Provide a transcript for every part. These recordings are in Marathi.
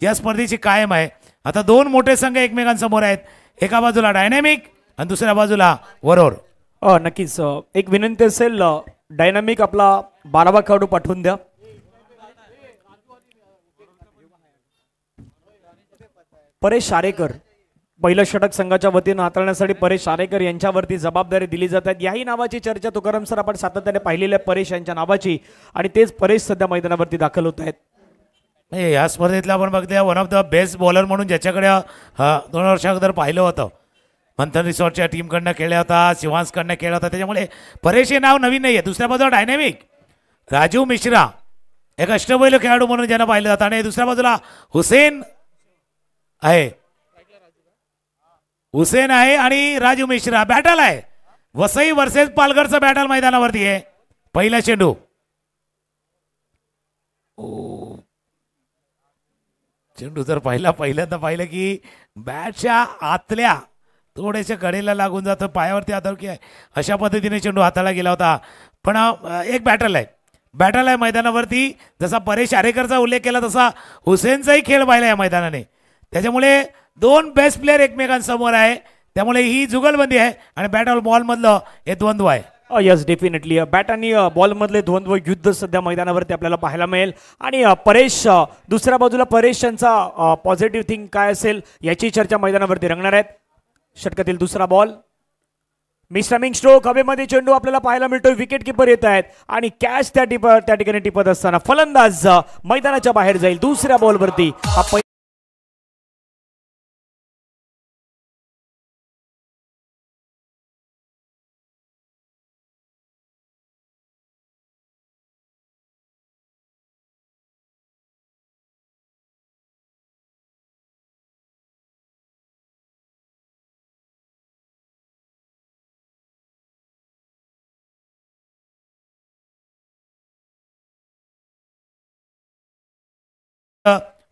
या स्पर्धेची कायम आहे. आता दोन मोठे संघ एकमेकांसमोर आहेत. एका बाजूला डायनॅमिक आणि दुसऱ्या बाजूला वरोर. नक्कीच एक विनंती असेल, डायनॅमिक आपला 12वा खेळाडू पाठवून द्या. परेश आरेकर पहिलं षटक संघाच्या वतीनं हाताळण्यासाठी परेश आरेकर यांच्यावरती जबाबदारी दिली जात आहे. याही नावाची चर्चा तुकाराम सर आपण सातत्याने पाहिलेली आहे परेश यांच्या नावाची, आणि तेच परेश सध्या मैदानावरती दाखल होत आहेत. या स्पर्धेतला आपण बघतोय one of the best bowler म्हणून ज्याच्याकडे 2 वर्षाअगोदर पाहिलं होतं, मंथन रिसॉर्टच्या टीमकडनं खेळला होता, शिवांसकडनं खेळला होता, त्याच्यामुळे परेश हे नाव नवीन नाही आहे. दुसऱ्या बाजूला डायनॅमिक राजू मिश्रा एक अष्टपैलू खेळाडू म्हणून ज्यांना पाहिलं जातं, आणि दुसऱ्या बाजूला हुसेन आहे आणि राजू मिश्रा. बॅटल आहे, वसई वर्सेस पालघरचं बॅटल मैदानावरती आहे. पहिला चेंडू जर पहिल्यांदा पाहिलं की बॅटच्या आतल्या थोड्याशा कडेला लागून जातं, पायावरती आदळकी आहे, अशा पद्धतीने चेंडू हाताला गेला होता. पण एक बॅटल आहे मैदानावरती. जसा परेश आरेकरचा उल्लेख केला तसा हुसेनचाही खेळ पाहिला या मैदानाने. त्याच्यामुळे दोन बेस्ट प्लेयर एकमेकांसमोर आहे, त्यामुळे ही जुगलबंदी आहे आणि बॅट ऑल बॉल मधलं हे द्वंद्व आहे. यस डेफिनेटली बॅट आणि बॉल मधले द्वंद्व युद्ध सध्या मैदानावरती आपल्याला पाहायला मिळेल. आणि परेश दुसऱ्या बाजूला परेश यांचा पॉझिटिव्ह थिंग काय असेल याची चर्चा मैदानावरती रंगणार आहेत. षटकातील दुसरा बॉल, मिसमिंग स्ट्रोक, हवेमध्ये चेंडू आपल्याला पाहायला मिळतो. विकेट किपर येत आहेत आणि कॅच त्या ठिकाणी टिपत असताना फलंदाज मैदानाच्या बाहेर जाईल. दुसऱ्या बॉलवरती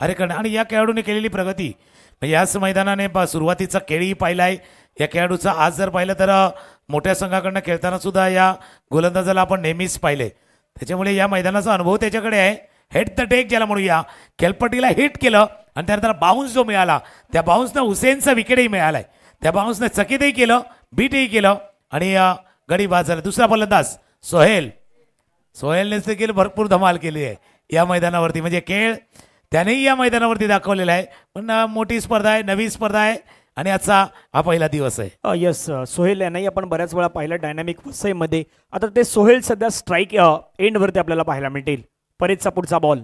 अरेकण आणि या खेळाडूने केलेली प्रगती, याच मैदानाने सुरुवातीचा खेळही पाहिलाय या खेळाडूचा. आज जर पाहिलं तर मोठ्या संघाकडनं खेळताना सुद्धा या गोलंदाजाला आपण नेहमीच पाहिले, त्याच्यामुळे या मैदानाचा अनुभव त्याच्याकडे आहे. हेड द टेक ज्याला म्हणूया, खेळपट्टीला हिट केलं आणि त्यानंतर बाउन्स जो मिळाला त्या बाउन्सनं हुसेनचा विकेटही मिळालाय. त्या बाउन्सनं चकितही केलं, बीटही केलं आणि गडी बाद झाला. दुसरा फलंदाज सोहेलने देखील भरपूर धमाल केली आहे या मैदानावरती. म्हणजे खेळ त्यानेही या मैदानावरती दाखवलेला आहे. पण मोठी स्पर्धा आहे, नवी स्पर्धा आहे आणि आजचा हा पहिला दिवस आहे. यस सोहेल यांनाही आपण बऱ्याच वेळा पाहिलं डायनॅमिक वसईमध्ये. आता ते सोहेल सध्या स्ट्राईक एंडवरती आपल्याला पाहायला मिळतील. परेशचा पुढचा बॉल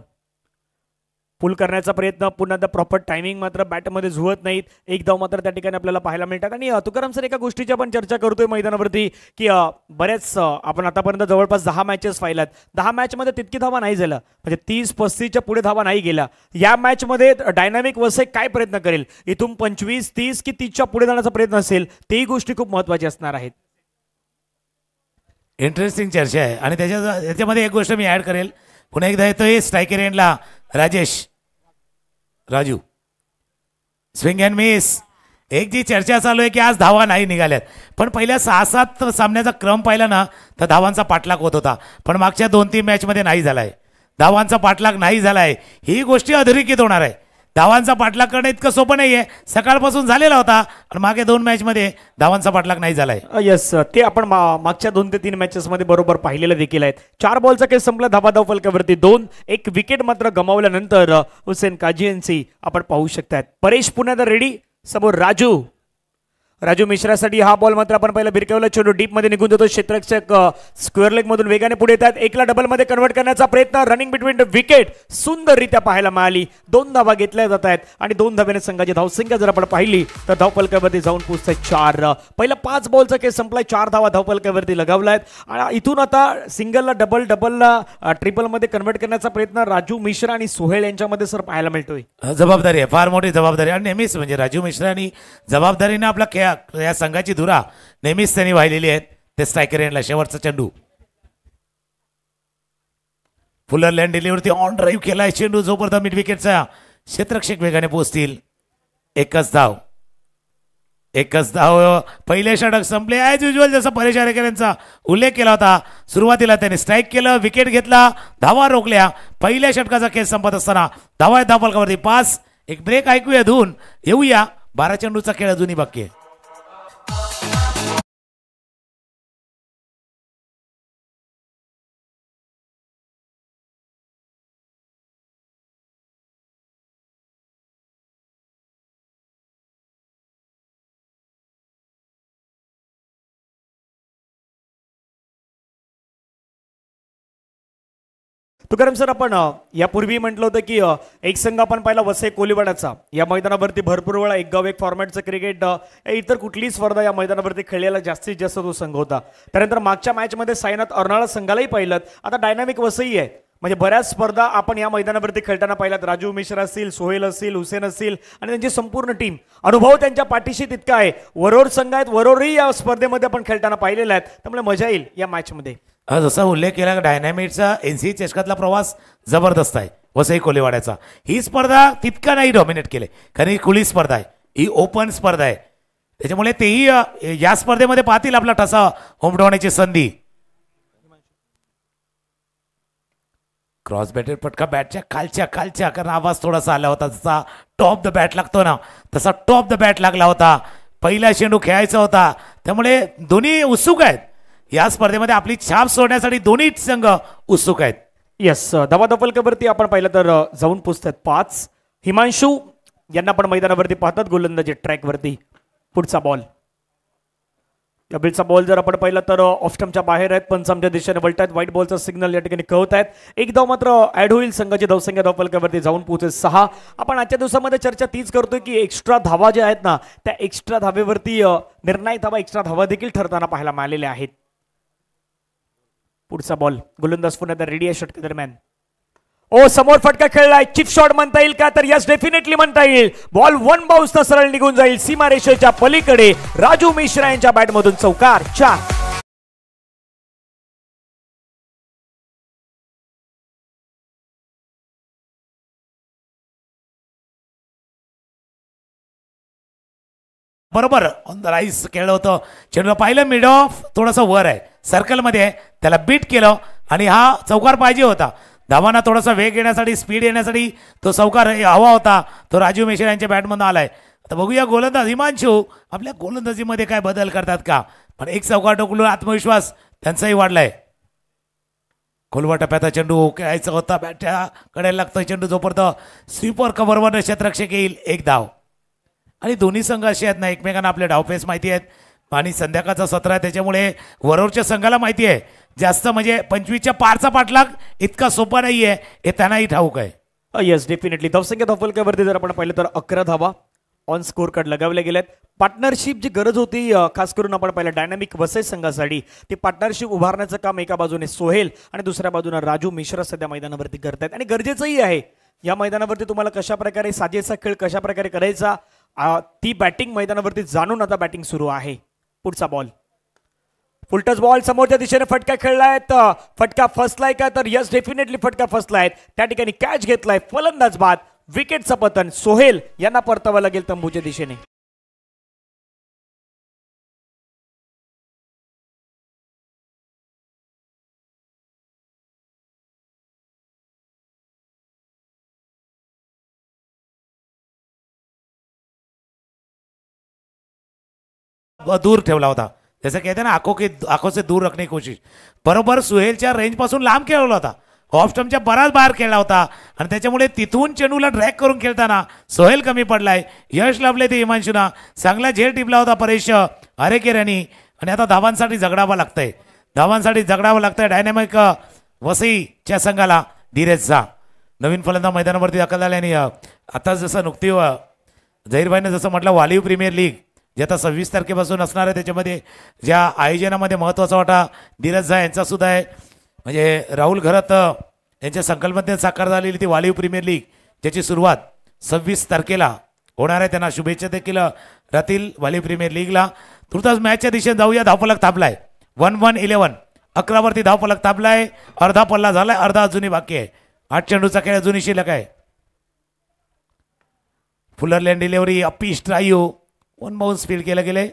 पुल करण्याचा प्रयत्न, पुन्हा द प्रॉपर टायमिंग मात्र बॅटमध्ये झुवत नाहीत. एक धाव मात्र त्या ठिकाणी आपल्याला पाहायला मिळतात. आणि तुकाराम सर एका गोष्टीची आपण चर्चा करतोय मैदानावरती की बऱ्याच आपण आतापर्यंत जवळपास 10 मॅचेस पाहिल्यात, 10 मॅचमध्ये तितकी धावा नाही झाल्या, म्हणजे 30-35च्या पुढे धावा नाही गेल्या. या मॅचमध्ये डायनॅमिक वसई काय प्रयत्न करेल, इथून 25, 30 की 30च्या पुढे जाण्याचा प्रयत्न असेल, तेही गोष्टी खूप महत्त्वाची असणार आहेत. इंटरेस्टिंग चर्चा आहे. आणि त्याच्यामध्ये एक गोष्ट मी ऍड करेल, पुन्हा एकदा येतोय स्ट्रायकर एंडला राजू स्विंग अँड मिस. एक जी चर्चा चालू आहे की आज धावा नाही निघाल्यात, पण पहिल्या 6-7 सामन्याचा क्रम पाहिला ना तर धावांचा पाठलाग होत होता, पण मागच्या 2-3 मॅचमध्ये नाही झालाय. धावांचा पाठलाग नाही झालाय, ही गोष्टी अधोरेखित होणार आहे. धावांचा पाठलाग करणं इतकं सोपं नाहीये. सकाळपासून झालेला होता आणि मागे 2 मॅचमध्ये धावांचा पाठलाग नाही झालाय. यस ते आपण मागच्या 2 ते 3 मॅचेसमध्ये बरोबर पाहिलेलं देखील आहेत. 4 बॉलचा खेळ संपला, धाव फलकावरती 2. एक विकेट मात्र गमावल्यानंतर हुसेन काझी यांची आपण पाहू शकतात. परेश पुन्हा रेडी, समोर राजू मिश्रासाठी हा बॉल मात्र आपण पहिला भिरकावला. चेंडू डीप मध्ये निघून जातो. क्षेत्ररक्षक स्क्वेअर लेग मधून वेगाने पुढे येतात. एकला डबल मध्ये कन्वर्ट करण्याचा प्रयत्न, रनिंग बिटवीन द विकेट सुंदररित्या पाहायला मिळाली. 2 धावा घेतल्या जात आहेत आणि 2 धाव्याने संघाची धावसंख्या जर आपण पाहिली तर धावफलकावरती जाऊन पोहोचतात 4. पहिला 5 बॉलचा केस संपलाय, 4 धावा धावफलकावरती लगावलायत. आणि इथून आता सिंगलला डबलला ट्रिपल मध्ये कन्वर्ट करण्याचा प्रयत्न राजू मिश्रा आणि सोहेल यांच्यामध्ये सर पाहायला मिळतोय. जबाबदारी आहे, फार मोठी जबाबदारी. आणि नेहमीच म्हणजे राजू मिश्रा आणि जबाबदारीने आपला या संघाची धुरा नेहमीच त्यांनी वाहिलेली आहेत. ते स्ट्रायकर एंडला शेवटचा चेंडू, Fuller land delivery on drive केलाय चेंडू, जोपर्यंत मिड विकेटचा क्षेत्ररक्षक वेगाने पोहोचतील. एकच धाव पहिले षटक संपले. ॲज युजल जसं परेश आरेकर यांचा उल्लेख केला होता, सुरुवातीला त्यांनी स्ट्राईक केलं, विकेट घेतला, धावा रोखल्या. पहिल्या षटकाचा खेळ संपत असताना धावा धावफलकावरती 5 एक ब्रेक ऐकूया धून येऊया. 12 चेंडूचा खेळ अजूनही बाकी आहे. तुकाराम सर, आपण यापूर्वी म्हटलं होतं की एक संघ आपण पाहिला वसई कोलिवाडाचा. या मैदानावरती भरपूर वेळा एक गाव एक फॉर्मॅटचं क्रिकेट इतर कुठलीही स्पर्धा या मैदानावरती खेळलेला जास्तीत जास्त तो संघ होता. त्यानंतर मागच्या मॅचमध्ये साईनाथ अर्नाळा संघालाही पाहिलं. आता डायनामिक वसई आहे, म्हणजे बऱ्याच स्पर्धा आपण या मैदानावरती खेळताना पाहिल्यात. राजू मिश्रा असतील, सोहेल असतील, हुसेन असतील आणि त्यांची संपूर्ण टीम. अनुभव त्यांच्या पाठीशी तितका आहे. वरोर संघ आहेत, वरोरही या स्पर्धेमध्ये आपण खेळताना पाहिलेला आहेत. त्यामुळे मजा येईल या मॅचमध्ये. जसा उल्लेख केला डायनामिटचा एनसी चषकातला प्रवास जबरदस्त आहे वसई कोलेवाड्याचा. ही स्पर्धा तितका नाही डॉमिनेट केले, कारण ही खुली स्पर्धा आहे, ही ओपन स्पर्धा आहे. त्याच्यामुळे तेही या स्पर्धेमध्ये पाहतील आपला ठसा उमटवण्याची संधी. क्रॉस बॅटेड फटका बॅटच्या खालच्या कारण आवाज थोडासा आला होता. जसा टॉप द बॅट लागतो ना, तसा टॉप द बॅट लागला होता. पहिला चेंडू खेळायचा होता, त्यामुळे दोन्ही उत्सुक आहेत या स्पर्धेमध्ये. आपली छाप सोडण्यासाठी दोन्ही संघ उत्सुक आहेत. येस, धावादफलकावरती आपण पाहिलं तर जाऊन पोचतात 5. हिमांशू यांना पण मैदानावरती पाहतात गोलंदाजी ट्रॅकवरती. पुढचा बॉल, कबिलचा बॉल जर आपण पाहिलं तर ऑफ स्टंपच्या बाहेर आहेत. पंचांच्या दिशेने वळतात. व्हाईट बॉलचा सिग्नल या ठिकाणी कळत आहेत. एक धाव मात्र ऍड होईल. संघाची धावसंख्या धावफलकावरती जाऊन पोहोचेल 6. आपण आजच्या दिवसामध्ये चर्चा तीच करतोय की एक्स्ट्रा धावा ज्या आहेत ना, त्या एक्स्ट्रा धावेवरती निर्णायक धावा, एक्स्ट्रा धावा देखील ठरताना पाहायला मिळालेल्या आहेत. पुढचा बॉल, गोलंदाज पुन्हा रेडी आहे षटका दरम्यान. ओ, समोर फटका खेळलाय. चिप शॉट म्हणता येईल का? तर यस, डेफिनेटली म्हणता येईल. बॉल 1 बाउन्सनं सरळ निघून जाईल सीमारेषेच्या पलीकडे. राजू मिश्रा यांच्या बॅटमधून चौकार. 4. बरोबर ऑन द राईस खेळलं होतं. चेंडूला पाहिलं मिड ऑफ थोडंसं वर आहे, सर्कलमध्ये आहे, त्याला बीट केलं आणि हा चौकार पाहिजे होता. धावांना थोडासा वेग येण्यासाठी, स्पीड येण्यासाठी तो चौकार हवा होता. तो राजू मिश्रा यांच्या बॅटमधून आलाय. आता बघूया गोलंदाज हिमांशू आपल्या गोलंदाजीमध्ये काय बदल करतात का. पण एक चौकार टोकलून आत्मविश्वास त्यांचाही वाढलाय. खोलवा टप्प्याचा चेंडू खेळायचा होता, बॅटच्या कडे लागतोय चेंडू. जोपर्यंत स्वीपर कव्हरवर क्षेत्ररक्षक येईल. एक धाव. आणि दोन्ही संघ असे आहेत ना, एकमेकांना आपले डावपेस माहिती आहेत आणि संध्याकाळचा सत्र आहे, त्याच्यामुळे वरोरच्या संघाला माहिती आहे जास्त म्हणजे 25च्या पारचा पाठलाग इतका सोपा नाहीये हे त्यांनाही ठाऊक आहे. Yes, definitely. धावसंख्या धावफलकावरती जर आपण पाहिलं तर 11 धावा ऑन स्कोर कार्ड लगावल्या गेल्यात. पार्टनरशिप जी गरज होती खास करून आपण पाहिलं डायनामिक वसई संघासाठी, ती पार्टनरशिप उभारण्याचं काम एका बाजूने सोहेल आणि दुसऱ्या बाजूने राजू मिश्रा सध्या मैदानावरती करतायत. आणि गरजेचंही आहे या मैदानावरती तुम्हाला कशा प्रकारे साजेसा खेळ कशा प्रकारे करायचा ती बॅटिंग मैदानावरती जाणून आता बॅटिंग सुरू आहे. पुढचा बॉल, फुलटच बॉल, समोरच्या दिशेने फटका खेळलाय. फटका फसलाय का? तर यस, डेफिनेटली फटका फसलाय. त्या ठिकाणी कॅच घेतलाय. फलंदाज बाद. विकेटचं पतन. सोहेल यांना परतावं लागेल तंबूच्या दिशेने. दूर ठेवला होता, जैसे कहते हैं ना आंखों से दूर रखने की कोशिश. बरोबर सुहेलच्या रेंज पासून लांब खेळवला होता. ऑफ स्टंपच्या बराच बाहेर खेळला होता आणि त्याच्यामुळे तिथून चेंडूला ड्रॅग करून खेळताना सोहेल कमी पडलाय. यश लाभले ते हिमांशूना. चांगला झेल टिपला होता परेश आरेकर यांनी. आणि आता धावांसाठी झगडावं लागतंय डायनॅमिक वसईच्या संघाला. धीरजचा नवीन फलंदाज मैदानावरती दाखल झाल्याने आता जसं नुकती झहीरभाईने जसं म्हटलं वालीव प्रीमियर लीग जे आता 26 तारखेपासून असणार आहे, त्याच्यामध्ये ज्या आयोजनामध्ये महत्त्वाचा वाटा धीरज झा यांचा सुद्धा आहे. म्हणजे राहुल घरात यांच्या संकल्पनेत साकार झालेली ती वालीव प्रीमियर लीग ज्याची सुरुवात 26 तारखेला होणार आहे. त्यांना शुभेच्छा देखील राहतील वालीव प्रीमियर लीगला. तुर्तास मॅचच्या दिशेने जाऊया. धावफलक थांबलाय 1-1-11. 11 वरती धावफलक थांबलाय. अर्धा पल्ला झालाय, अर्धा अजूनही बाकी आहे. 8 चेंडूचा खेळ अजूनही शिल्लक आहे. फुलर लँड डिलिव्हरी, अपी स्ट्रायू, 1 बाउन्स फील्ड केलं गेले.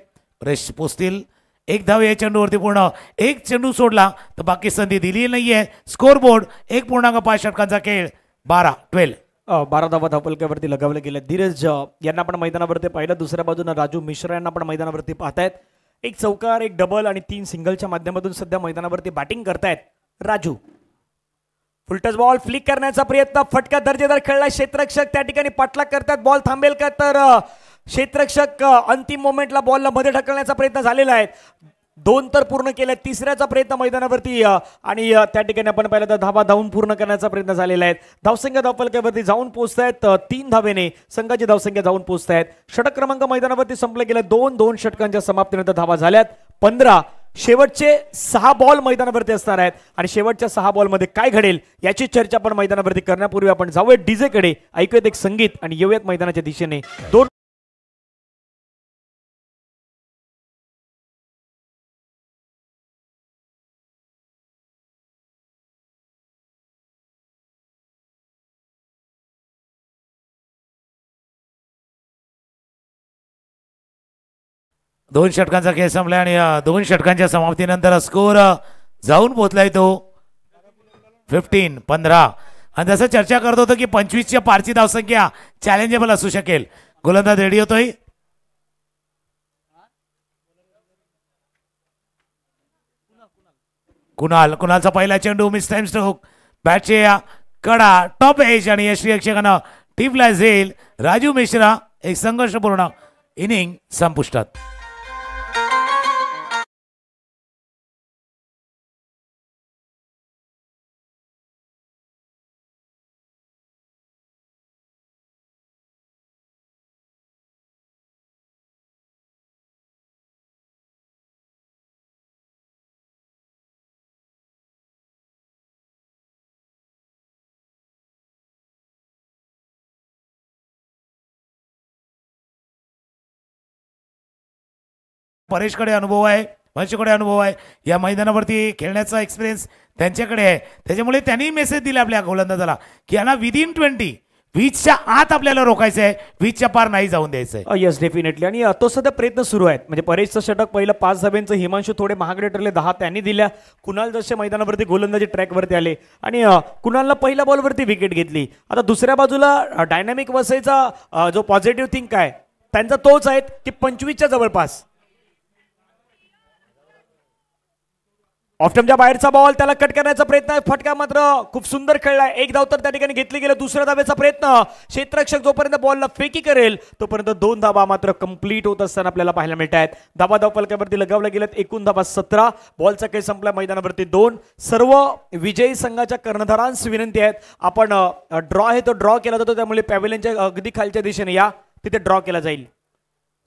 रेश पोचतील. एक धाव या चेंडूवरती पूर्ण. एक चेंडू सोडला तर बाकी संधी दिली नाहीये. स्कोर बोर्ड 1.5 षटकांचा खेळ. 12-12. 12 धावा धावपलकावरती लगावले गेले. धीरज यांना पण मैदानावरती पाहिलं. दुसऱ्या बाजूने राजू मिश्रा यांना पण मैदानावरती पाहतायत. एक चौकार, एक डबल आणि 3 सिंगलच्या माध्यमातून सध्या मैदानावरती बॅटिंग करतायत राजू. फुलटच बॉल फ्लिक करण्याचा प्रयत्न, फटका दर्जेदार खेळला. क्षेत्ररक्षक त्या ठिकाणी पाठलाग करतात. बॉल थांबेल का, तर क्षेत्ररक्षक अंतिम मोमेंटला बॉलला मध्ये ढकलण्याचा प्रयत्न झालेला आहे. 2 तर पूर्ण केले, तिसऱ्याचा प्रयत्न मैदानावरती आणि त्या ठिकाणी आपण पाहिलं तर धावा धावून पूर्ण करण्याचा प्रयत्न झालेला आहे. धावसंख्या धावफलकावरती जाऊन पोहोचतायत 3 धावेने संघाची धावसंख्या जाऊन पोहोचतायत. षटक क्रमांक मैदानावरती संपले गेले. 2 षटकांच्या समाप्तीनंतर धावा झाल्यात 15. शेवटचे 6 बॉल मैदानावरती असणार आहेत आणि शेवटच्या 6 बॉलमध्ये काय घडेल याची चर्चा आपण मैदानावरती करण्यापूर्वी आपण जाऊयात डीजे कडे, ऐकूयात एक संगीत आणि येऊयात मैदानाच्या दिशेने. 2 षटकांचा खेळ संपला आणि 2 षटकांच्या समाप्तीनंतर स्कोर जाऊन पोहोचलाय तो 15. आणि जसं चर्चा करत होतो की 25च्या पारची धावसंख्या चॅलेंजेबल असू शकेल. गोलंदाज रेडी होतोय. कुणालचा पहिला चेंडू, मिस टाइम स्ट्रोक, बॅटचे कडा, टॉप एज आणि यष्टीरक्षकांना टीपला झेल. राजू मिश्रा एक संघर्षपूर्ण इनिंग संपुष्टात. परेशकडे अनुभव आहे, वंशकडे अनुभव आहे, या मैदानावरती खेळण्याचा एक्सपिरियन्स त्यांच्याकडे आहे. त्याच्यामुळे त्यांनी मेसेज दिला आपल्या गोलंदाजाला की यांना विदिन 20च्या आत आपल्याला रोखायचं आहे, 20च्या पार नाही जाऊन द्यायचं आहे. Yes definitely. आणि तो सध्या प्रयत्न सुरू आहेत. म्हणजे परेशचं षटक पहिलं 5 धाब्यांचं, हिमांशू थोडे महागडे ठरले 10 त्यांनी दिल्या. कुणाल जसे मैदानावरती गोलंदाजी ट्रॅकवरती आले आणि कुणालला पहिल्या बॉलवरती विकेट घेतली. आता दुसऱ्या बाजूला डायनामिक वसईचा जो पॉझिटिव्ह थिंक आहे त्यांचा तोच आहे की 25च्या जवळपास. ऑफ्टमच्या बाहेरचा बॉल, त्याला कट करण्याचा प्रयत्न आहे. फटका मात्र खूप सुंदर खेळलाय. 1 धाव तर त्या ठिकाणी घेतली गेली. दुसऱ्या धावेचा प्रयत्न, क्षेत्ररक्षक जोपर्यंत बॉलला फेकी करेल तोपर्यंत 2 धावा मात्र कंप्लीट होत असताना आपल्याला पाहायला मिळत आहेत. धावा धावफलकावरती लगावल्या गेल्यात. एकूण धावा 17. बॉलचा खेळ संपला मैदानावरती 2. सर्व विजयी संघाच्या कर्णधारांस विनंती आहेत, आपण ड्रॉ आहे तो ड्रॉ केला जातो, त्यामुळे पॅव्हेलियनच्या अगदी खालच्या दिशेने या, तिथे ड्रॉ केला जाईल.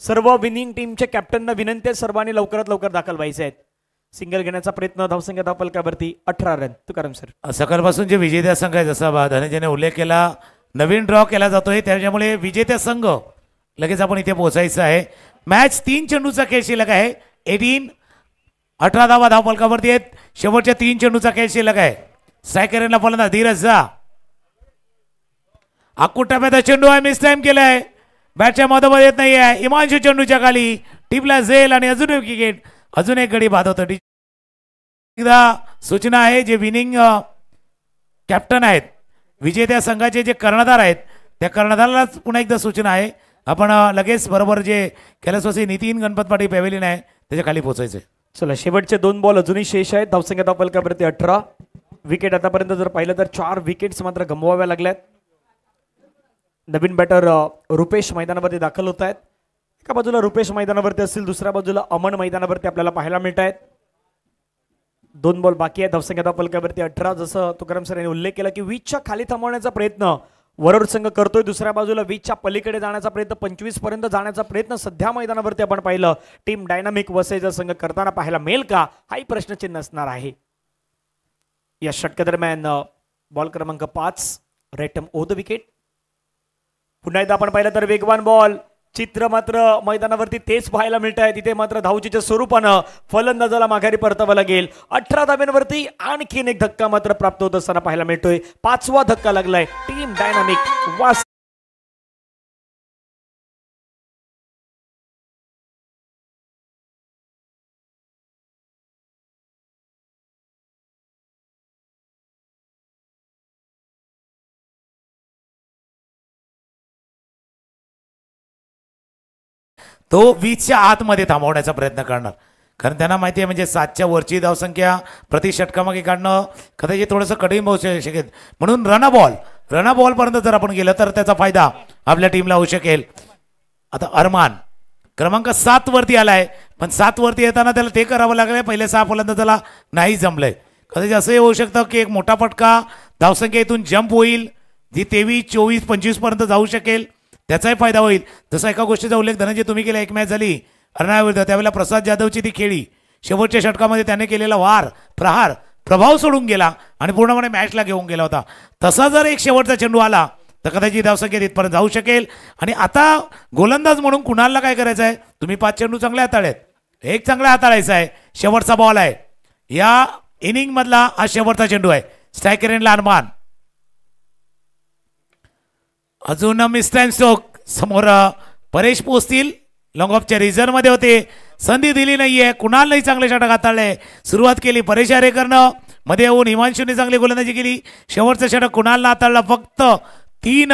सर्व विनिंग टीमच्या कॅप्टनना विनंती आहे, सर्वांनी लवकरात लवकर दाखल व्हायचे आहेत. सिंगल घेण्याचा प्रयत्न. धावसंख्या धावफलकावरती 18 रन. तुकाराम सर. सकाळपासून जे विजेत्या संघ आहे, जसा धनंजयने उल्लेख केला, नवीन ड्रॉ केला जातोय, त्याच्यामुळे विजेत्या संघ लगेच आपण इथे पोहोचायचं आहे. मॅच 3 चेंडूचा खेळ शिल्लक आहे. 18 धावा धावफलकावरती आहेत. शेवटच्या 3 चेंडूचा खेळ शिल्लक आहे. सायकरेनला फलंदाज धीरज जा. टप्प्याचा चेंडू आहे, मिस टाइम केलाय. बॅटच्या मधोमध येत नाही आहे. हिमांशू चेंडूच्या खाली टिपला झेल आणि अजून एक विकेट, अजून एक गडी बाद होतं. सूचना आहे, जे विनिंग कॅप्टन आहेत, विजेत्या संघाचे जे कर्णधार आहेत, त्या कर्णधाराला पुन्हा एकदा सूचना आहे, आपण लगेच बरोबर जे कैलासवासी नितीन गणपत पाटील पॅव्हेलियन आहे त्याच्या खाली पोहोचायचे. चला, शेवटचे 2 बॉल अजूनही शेष आहेत. धावसंख्या धावफलकावरती 18. विकेट आतापर्यंत जर पाहिलं तर 4 विकेट्स मात्र गमवाव्या लागल्यात. नवीन बॅटर रुपेश मैदानावरती दाखल होत आहेत. एका बाजूला रुपेश मैदानावरती असतील, दुसऱ्या बाजूला अमन मैदानावरती आपल्याला पाहायला मिळत आहेत. 2 बॉल बाकी आहेत. धावसंख्या धावफलकावरती 18. जसं तुकाराम सर यांनी उल्लेख केला की 20च्या खाली थांबवण्याचा प्रयत्न वरुड संघ करतोय. दुसऱ्या बाजूला 20च्या पलीकडे जाण्याचा प्रयत्न, 25 पर्यंत जाण्याचा प्रयत्न सध्या मैदानावरती आपण पाहिलं टीम डायनामिक वसईचा संघ करताना पाहायला मिळेल का, हाही प्रश्नचिन्ह असणार आहे. या षटकादरम्यान बॉल क्रमांक 5 रेटम ओ द विकेट. पुन्हा एकदा आपण पाहिलं तर वेगवान बॉल, चित्र मात्र मैदानावरती तेच पाहायला मिळत आहे. तिथे मात्र धावचीच्या स्वरूपानं फलंदाजाला माघारी परतावं लागेल. 18 धाब्यांवरती आणखीन एक धक्का मात्र प्राप्त होत असताना पाहायला मिळतोय. 5वा धक्का लागलाय टीम डायनामिक वास तो 20च्या आतमध्ये थांबवण्याचा प्रयत्न करणार, कारण त्यांना माहिती आहे म्हणजे 7च्या वरची धावसंख्या प्रति षटकामागे काढणं कदाचित थोडंसं कठीण होऊ शकेल. म्हणून रन बॉल पर्यंत जर आपण गेलं तर त्याचा फायदा आपल्या टीमला होऊ शकेल. आता अरमान क्रमांक 7 वरती आलाय, पण 7 वरती येताना त्याला ते करावं लागलंय, पहिले 6 फलंदाज त्याला नाही जमलंय. कदाचित असंही होऊ शकतं की एक मोठा फटका धावसंख्या इथून जंप होईल, जी 23, 24, 25 पर्यंत जाऊ शकेल, त्याचाही फायदा होईल. जसा एका गोष्टीचा उल्लेख धनंजय तुम्ही केला, एक मॅच झाली अर्नाविरुद्ध, त्यावेळेला प्रसाद जाधवची ती खेळी शेवटच्या षटकामध्ये त्याने केलेला प्रहार प्रभाव सोडून गेला आणि पूर्णपणे मॅचला घेऊन गेला होता. तसा जर एक शेवटचा चेंडू आला तर कदाचित धावसंख्या तिथपर्यंत जाऊ शकेल. आणि आता गोलंदाज म्हणून कुणालला काय करायचं आहे, तुम्ही 5 चेंडू चांगले हाताळलेत, एक चांगला हाताळायचा आहे, शेवटचा बॉल आहे या इनिंग मधला, हा शेवटचा चेंडू आहे. स्ट्रायकर एंडला अरमान, अजून मिस टाइम स्ट्रोक, समोर परेश पोचतील, लॉंग ऑफच्या रिझर्व मध्ये होते, संधी दिली नाहीये. कुणालही चांगले षटक हाताळले, सुरुवात केली परेश आरेकरनं, मध्ये येऊन हिमांशूने चांगली गोलंदाजी केली, शेवटचं षटक कुणालला हाताळलं, फक्त 3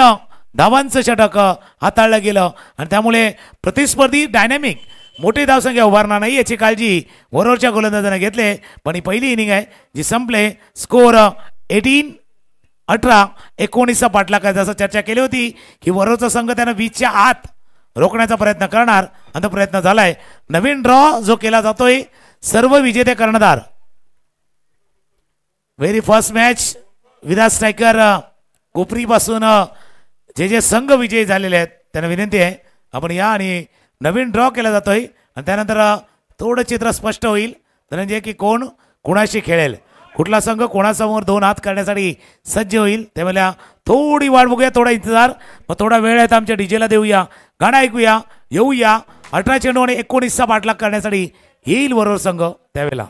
धावांचं षटक हाताळलं गेलं आणि त्यामुळे प्रतिस्पर्धी डायनॅमिक मोठी धावसंख्या उभारणार नाही याची काळजी वरोरच्या गोलंदाजाने घेतले. पण ही पहिली इनिंग आहे जी संपले, स्कोर 18-19 पाठला काय, जसं चर्चा केली होती की वरोरचा संघ त्यानं 20च्या आत रोखण्याचा प्रयत्न करणार आणि तो प्रयत्न झालाय. नवीन ड्रॉ जो केला जातोय, सर्व विजेते कर्णधार, व्हेरी फर्स्ट मॅच विदा स्ट्रायकर कोपरी पासून जे संघ विजयी झालेले आहेत त्यांना विनंती आहे आपण या आणि नवीन ड्रॉ केला जातोय आणि त्यानंतर थोडं चित्र स्पष्ट होईल धनंजय की कोण कोणाशी खेळेल, कुठला संघ कोणासमोर 2 हात करण्यासाठी सज्ज होईल. त्यावेळेला थोडी वाट बघूया, थोडा इंतजार, मग थोडा वेळ आहे तर आमच्या डीजेला देऊया, गाणं ऐकूया, येऊया. 18 चेंडू आणि 19चा पाठलाग करण्यासाठी येईल वरोर संघ. त्यावेळेला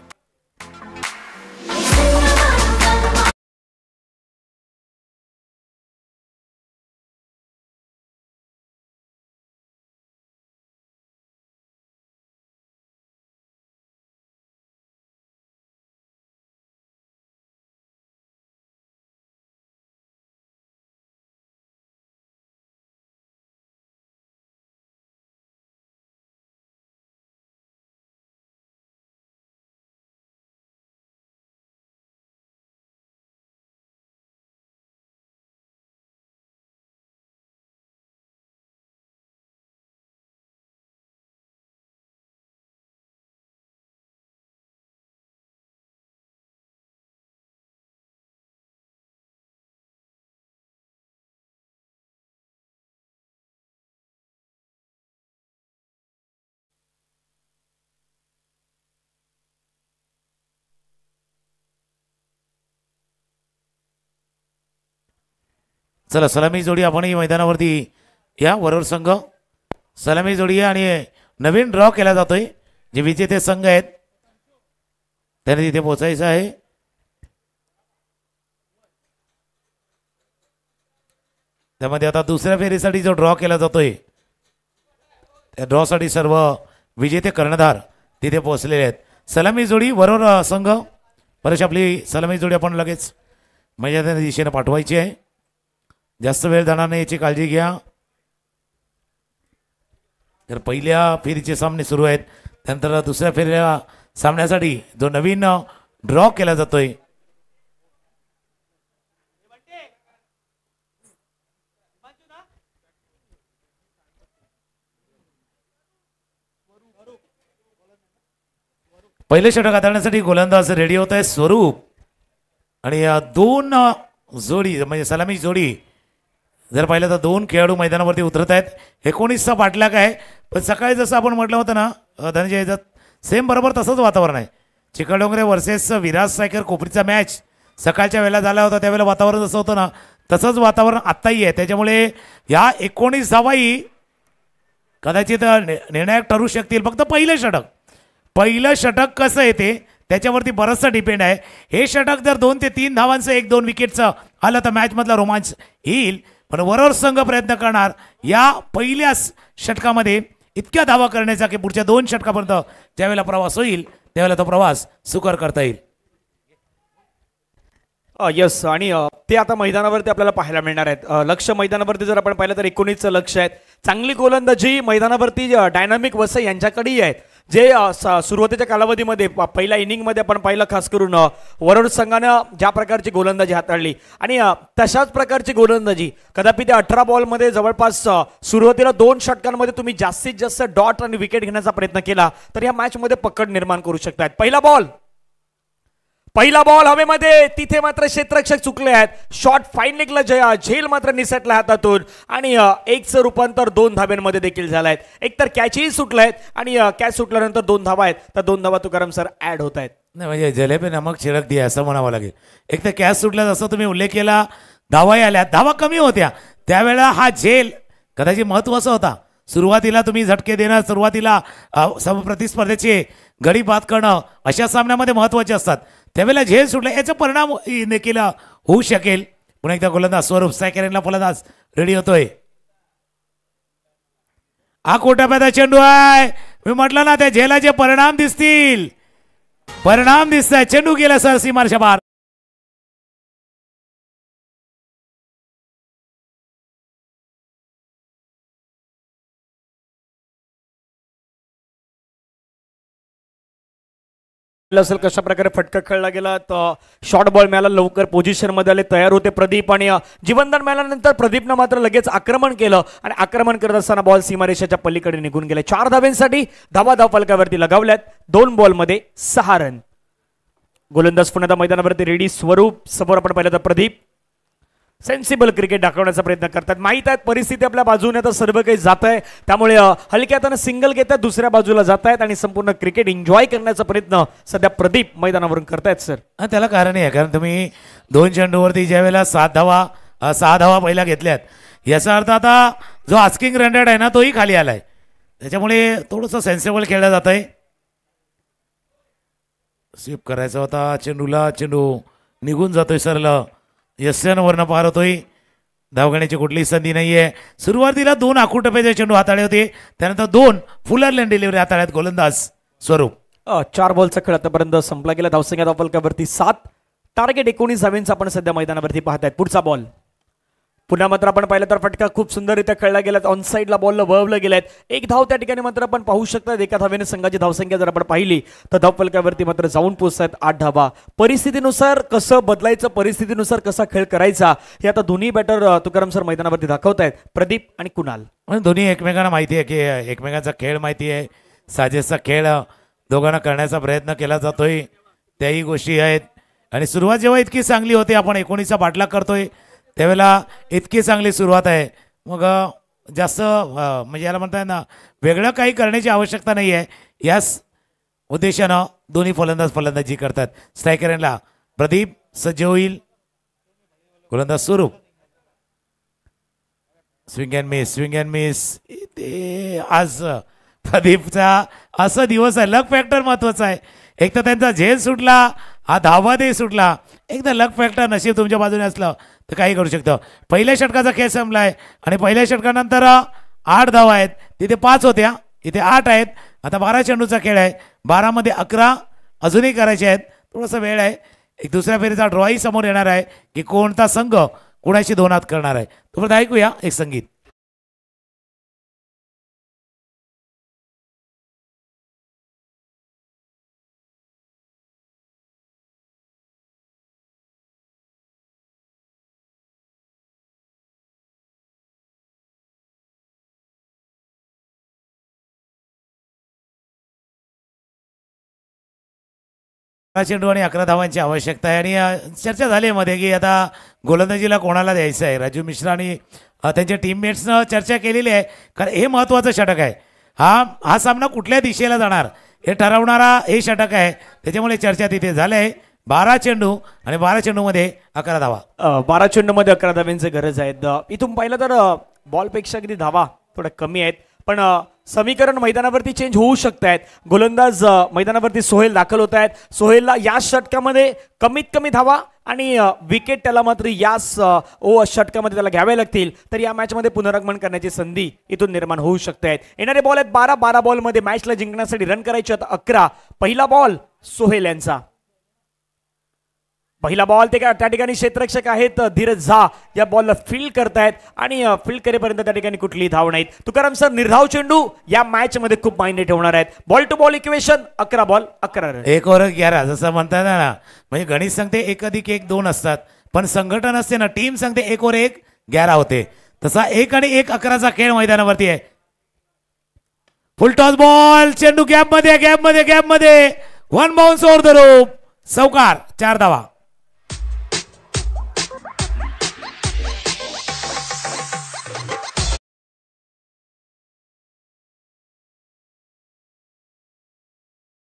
चला सलामी जोडी आपणही मैदानावरती या. वरोर संघ सलामी जोडी आहे आणि नवीन ड्रॉ केला जातोय, जे विजेते संघ आहेत त्यांनी तिथे पोहोचायचं आहे. त्यामध्ये आता दुसऱ्या फेरीसाठी जो ड्रॉ केला जातोय त्या ड्रॉसाठी सर्व विजेते कर्णधार तिथे पोहोचलेले आहेत. सलामी जोडी वरोर संघ, परत आपली सलामी जोडी आपण लगेच मैदानाच्या दिशेने पाठवायची आहे, जास्त वेळ जाणार नाही याची काळजी घ्या. तर पहिल्या फेरीचे सामने सुरू आहेत, त्यानंतर दुसऱ्या फेरीच्या सामन्यासाठी जो नवीन ड्रॉ केला जातोय पहिले षटक हाताळण्यासाठी गोलंदाज रेडी होत आहे स्वरूप आणि 2 जोडी म्हणजे सलामी जोडी जर पाहिलं तर 2 खेळाडू मैदानावरती उतरत आहेत. 19चा पाठलाग आहे, पण सकाळी जसं आपण म्हटलं होतं ना धनंजय, सेम बरोबर तसंच वातावरण आहे. चिखलडोंगरे वर्सेस विराज स्ट्रायकर कोपरीचा मॅच सकाळच्या वेळेला झाला होता, त्यावेळेला वातावरण जसं होतं ना तसंच वातावरण आत्ताही आहे. त्याच्यामुळे या 19 धावाही कदाचित निर्णायक ठरू शकतील. फक्त पहिलं षटक कसं येते त्याच्यावरती बरंचसं डिपेंड आहे. हे षटक जर 2 ते 3 धावांचं 1-2 विकेटचं आलं तर मॅचमधला रोमांच येईल. पण वरोर संघ प्रयत्न करणार या पहिल्या षटकामध्ये इतक्या धावा करण्याचा की पुढच्या 2 षटकापर्यंत ज्यावेळेला प्रवास होईल त्यावेळेला तो प्रवास सुकर करता येईल. यस, आणि ते आता मैदानावरती आपल्याला पाहायला मिळणार आहेत. लक्ष मैदानावरती जर आपण पाहिलं तर 19चं लक्ष आहेत. चांगली गोलंदाजी मैदानावरती डायनामिक वसई यांच्याकडेही आहेत, जे सुरुवातीच्या कालावधीमध्ये पहिल्या इनिंगमध्ये आपण पाहिलं, खास करून वरुण संघानं ज्या प्रकारची गोलंदाजी हाताळली आणि तशाच प्रकारची गोलंदाजी कदापि त्या 18 बॉलमध्ये जवळपास सुरुवातीला 2 षटकांमध्ये तुम्ही जास्तीत जास्त डॉट आणि विकेट घेण्याचा प्रयत्न केला तर या मॅचमध्ये पकड निर्माण करू शकतात. पहिला बॉल हवेमध्ये, तिथे मात्र क्षेत्ररक्षक चुकले आहेत. शॉट फाईन लेगला झेल मात्र निसटला हातातून आणि एकचं रूपांतर 2 धाब्यांमध्ये देखील झालं आहे. एकतर कॅचही सुटले आहेत आणि कॅच सुटल्यानंतर 2 धावा आहेत, तर 2 धावा तुकाराम सर ऍड होत आहेत. नाही म्हणजे जलेबी नमक छिडक दिया असं म्हणावं लागेल. एक तर कॅच सुटला जसं तुम्ही उल्लेख केला, धावाही आल्या, धावा कमी होत्या त्यावेळेला हा झेल कदाचित महत्वाचा होता. सुरुवातीला तुम्ही झटके देणं, सुरुवातीला प्रतिस्पर्धेचे गडी बाद करणं अशा सामन्यामध्ये महत्वाचे असतात. त्यावेळेला झेल सुटला, याचा परिणाम देखील होऊ शकेल. पुन्हा एकदा गोलंदाज स्वरूप स्ट्रायकरला फलंदाज रेडी होतोय. हा कोटाप्याचा चेंडू आहे, मी म्हटलं ना त्या झेलाचे परिणाम दिसतील, परिणाम दिसत आहे. चेंडू गेला सर सीमारेषा बाहेर. असेल कशा प्रकारे फटका खेळला गेला, तर शॉर्ट बॉल मिळाला, लवकर पोझिशन मध्ये आले, तयार होते प्रदीप आणि जीवनदान मिळाल्यानंतर प्रदीपनं मात्र लगेच आक्रमण केलं आणि आक्रमण करत असताना बॉल सीमारेषेच्या पलीकडे निघून गेले. 4 धाब्यांसाठी धावा धावफलकावरती लगावल्यात. 2 बॉलमध्ये 6 रन. गोलंदाज पुन्हा मैदानावरती रेडी. स्वरूप समोर आपण पाहिलं तर प्रदीप सेन्सिबल क्रिकेट दाखवण्याचा प्रयत्न करतात. माहित आहे परिस्थिती आपल्या बाजूने तर सर्व काही जात आहे, त्यामुळे हलक्या हाताने सिंगल घेतात, दुसऱ्या बाजूला जात आहेत आणि संपूर्ण क्रिकेट एन्जॉय करण्याचा प्रयत्न सध्या प्रदीप मैदानावरून करतायत सर. त्याला कारण आहे, कारण तुम्ही 2 चेंडूवरती ज्या वेळेला 6 धावा पहिल्या घेतल्यात, याचा अर्थ आता जो आस्किंग रन रेट आहे ना तोही खाली आलाय, त्याच्यामुळे थोडंसं सेन्सिबल खेळलं जात आहे. स्वीप करायचा होता चेंडूला, चेंडू निघून जातोय सरला, यस्यान वरनं पार होतोय. धावघेण्याची कुठलीही संधी नाहीये. सुरुवातीला 2 आखूटप्प्याचे चेंडू हाताळे होते, त्यानंतर 2 फुलर लेन डिलिव्हरी हाताळ्यात गोलंदाज स्वरूप. 4 बॉलचा खेळ आतापर्यंत संपला गेला. धावसंख्या धावफलकावरती 7, टार्गेट 19 धावांचा आपण सध्या मैदानावरती पाहतायत. पुढचा बॉल पुन्हा मात्र आपण पाहिलं तर फटका खूप सुंदररित्या खेळला गेला, ऑन साईडला बॉलला वळवलं गेलाय. 1 धाव त्या ठिकाणी मात्र आपण पाहू शकता. एका धावेने संघाची धावसंख्या जर आपण पाहिली तर धावफलकावरती मात्र जाऊन पोहोचतात 8 धावा. परिस्थितीनुसार कसं बदलायचं, परिस्थितीनुसार कसा खेळ करायचा हे आता दोन्ही बॅटर तुकाराम सर मैदानावरती दाखवतायत, प्रदीप आणि कुणाल. दोन्ही एकमेकांना माहिती आहे की एकमेकांचा खेळ माहिती आहे, साजेसा खेळ दोघांना करण्याचा प्रयत्न केला जातोय, त्याही गोष्टी आहेत. आणि सुरुवात जेव्हा इतकी चांगली होते, आपण 19चा बाटला करतोय त्यावेळेला इतकी चांगली सुरुवात आहे, मग जास्त म्हणजे याला म्हणता ना वेगळं काही करण्याची आवश्यकता नाही आहे. याच उद्देशानं दोन्ही फलंदाजी करतात. स्ट्रायकरला प्रदीप सज्ज होईल, गोलंदाज स्वरूप. Swing and miss. ते आज प्रदीपचा असा दिवस आहे, लक फॅक्टर महत्वाचा आहे. एक तर त्यांचा झेल सुटला, हा धावा दे सुटला, एकदा लक फॅक्टर नशीब तुमच्या बाजूने असलं तर काही करू शकतं. पहिल्या षटकाचा खेळ संपलाय आणि पहिल्या षटकानंतर 8 धावा आहेत, तिथे 5 होत्या, इथे 8 आहेत. आता 12 चेंडूचा खेळ आहे, 12 मध्ये 11 अजूनही करायचे आहेत. थोडासा वेळ आहे, एक दुसऱ्या फेरीचा ड्रॉही समोर येणार आहे की कोणता संघ कोणाशी 2 हात करणार आहे. तोपर्यंत ऐकूया एक संगीत. चेंडू आणि 11 धावांची आवश्यकता आहे. आणि चर्चा झाली मध्ये की आता गोलंदाजीला कोणाला द्यायचं आहे. राजू मिश्रा आणि त्यांच्या टीममेट्सनं चर्चा केलेली आहे, कारण हे महत्त्वाचं षटक आहे. हा सामना कुठल्या दिशेला जाणार हे ठरवणारा हे षटक आहे, त्याच्यामुळे चर्चा तिथे झाली आहे. 12 चेंडू आणि 12 चेंडूमध्ये 11 धावा. 12 चेंडूमध्ये 11 धाव्यांची गरज आहे. इथून पाहिलं तर बॉलपेक्षा किती धावा थोड्या कमी आहेत, पण समीकरण मैदानावरती चेंज होऊ शकत आहेत. गोलंदाज मैदानावरती सोहेल दाखल होत आहेत. सोहेलला या षटकामध्ये कमीत कमी धावा आणि विकेट त्याला मात्र याच षटकामध्ये त्याला घ्यावे लागतील, तर या मॅचमध्ये पुनरागमन करण्याची संधी इथून निर्माण होऊ शकते आहेत. येणारे बॉल आहेत 12 बॉलमध्ये मॅचला जिंकण्यासाठी रन करायचे आहेत 11. पहिला बॉल सोहेल यांचा. पहिला बॉल त्या ठिकाणी क्षेत्ररक्षक आहेत धीरज झा या बॉलला फील्ड करतायत आणि फील्ड करेपर्यंत त्या ठिकाणी कुठलीही धाव नाहीत. तुकाराम सर, निर्धाव चेंडू या मॅच मध्ये खूप मायने ठेवणार आहेत. Ball to ball equation 11 ball 11 run. 1 over 11 जसं म्हणतात ना, म्हणजे गणित सांगते 1+1 2 असतात, पण संघटन असते ना, टीम सांगते 1 ओव्हर 1 11 होते. तसा 1 आणि 1 11चा खेळ मैदानावरती आहे. फुल टॉस बॉल, चेंडू गॅप मध्ये 1 बाउन्स ओव्हर द रोप, चौकार, 4 धावा.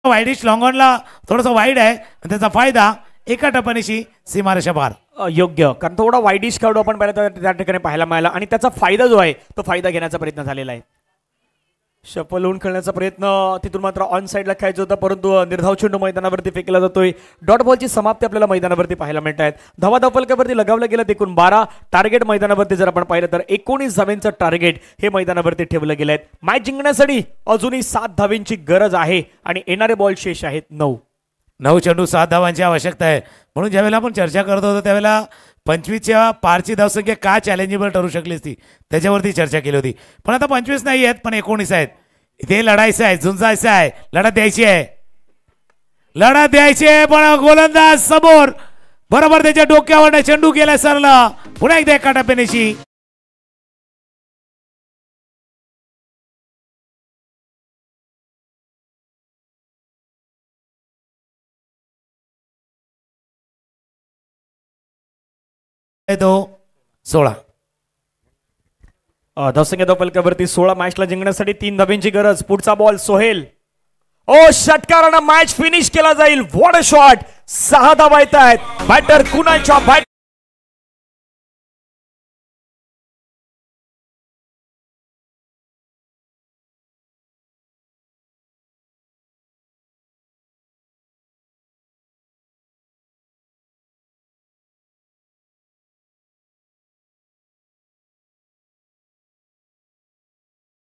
वाईडिश लॉंग ऑनला थोडासा वाईड आहे, त्याचा फायदा एका टप्प्यानिशी सीमारेषा पार. योग्य, कारण थोडा वाईडिश खेळाडू आपण पाहिला त्या ठिकाणी पाहायला मिळाला आणि त्याचा फायदा जो आहे तो फायदा घेण्याचा प्रयत्न झालेला आहे. शफल होऊन खेळण्याचा प्रयत्न तिथून मात्र ऑन साईडला खेळायचं होतं, परंतु निर्धाव चेंडू मैदानावरती फेकला जातोय. डॉट बॉलची समाप्ती आपल्याला मैदानावरती पाहायला मिळत आहेत. धावा फलकावरती लगावलं गेलं एकूण 12. टार्गेट मैदानावरती जर आपण पाहिलं तर 19 धाव्यांचं टार्गेट हे मैदानावरती ठेवलं गेलं आहे. मॅच जिंकण्यासाठी अजूनही 7 धाव्यांची गरज आहे आणि येणारे बॉल शेष आहेत 9 चेंडू 7 धावांची आवश्यकता आहे. म्हणून ज्यावेळेला आपण चर्चा करत होतो त्यावेळेला 25च्या पारची धावसंख्या का चॅलेंजेबल ठरू शकली असती त्याच्यावरती चर्चा केली होती. पण आता 25 नाही आहेत, पण 19 आहेत. इथे लढायचं आहे, झुंजायचं आहे, लढत द्यायची आहे, पण गोलंदाज समोर बरोबर त्याच्या डोक्यावर चेंडू गेला सरला. पुन्हा एकदा एका टप्प्यानेशी तो 16 धावसंख्या फलकावरती 16. मॅचला जिंकण्यासाठी 3 धाब्यांची गरज. पुढचा बॉल सोहेल, षटकारानं मॅच फिनिश केला जाईल. व्हॉट अ शॉट, 6 धावा येत आहेत. Batter कुणालच्या bat